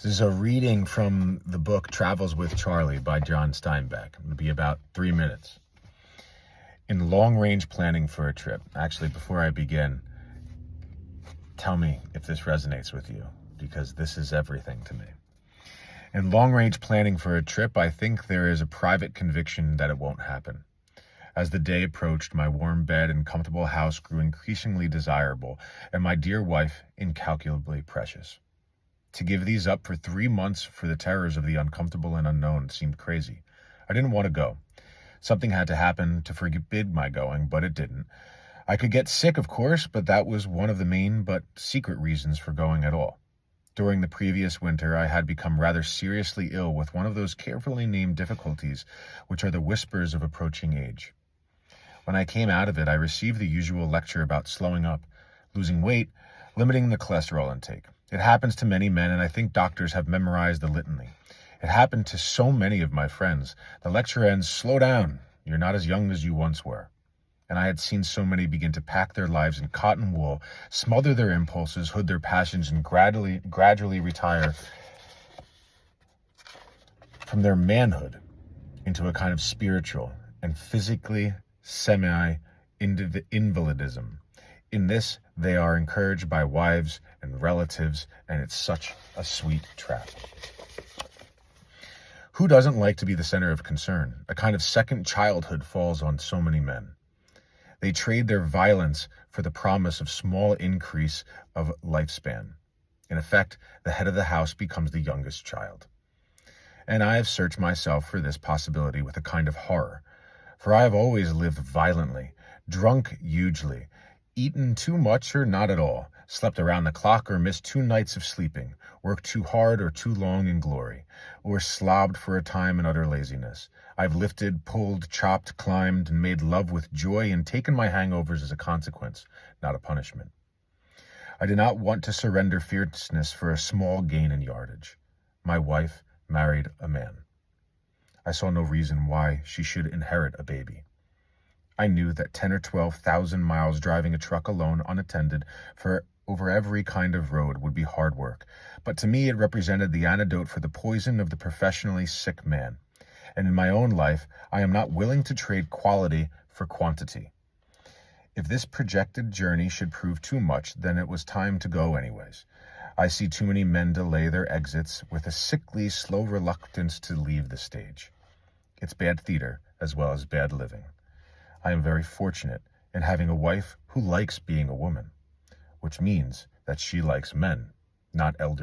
This is a reading from the book Travels with Charlie by John Steinbeck. It'll be about 3 minutes. In long-range planning for a trip, actually, before I begin, tell me if this resonates with you, because this is everything to me. In long-range planning for a trip, I think there is a private conviction that it won't happen. As the day approached, my warm bed and comfortable house grew increasingly desirable, and my dear wife incalculably precious. To give these up for 3 months for the terrors of the uncomfortable and unknown seemed crazy. I didn't want to go. Something had to happen to forbid my going, but it didn't. I could get sick, of course, but that was one of the main but secret reasons for going at all. During the previous winter, I had become rather seriously ill with one of those carefully named difficulties, which are the whispers of approaching age. When I came out of it, I received the usual lecture about slowing up, losing weight, limiting the cholesterol intake. It happens to many men, and I think doctors have memorized the litany. It happened to so many of my friends. The lecture ends, "Slow down. You're not as young as you once were." And I had seen so many begin to pack their lives in cotton wool, smother their impulses, hood their passions, and gradually retire from their manhood into a kind of spiritual and physically semi-invalidism. In this, they are encouraged by wives and relatives, and it's such a sweet trap. Who doesn't like to be the center of concern? A kind of second childhood falls on so many men. They trade their violence for the promise of small increase of lifespan. In effect, the head of the house becomes the youngest child. And I have searched myself for this possibility with a kind of horror, for I have always lived violently, drunk hugely, eaten too much or not at all, slept around the clock or missed 2 nights of sleeping, worked too hard or too long in glory, or slobbed for a time in utter laziness. I've lifted, pulled, chopped, climbed, and made love with joy and taken my hangovers as a consequence, not a punishment. I did not want to surrender fierceness for a small gain in yardage. My wife married a man. I saw no reason why she should inherit a baby. I knew that 10 or 12,000 miles driving a truck alone, unattended, for over every kind of road would be hard work, but to me it represented the antidote for the poison of the professionally sick man. And in my own life, I am not willing to trade quality for quantity. If this projected journey should prove too much, then it was time to go anyways. I see too many men delay their exits with a sickly, slow reluctance to leave the stage. It's bad theater as well as bad living. I am very fortunate in having a wife who likes being a woman, which means that she likes men, not elderly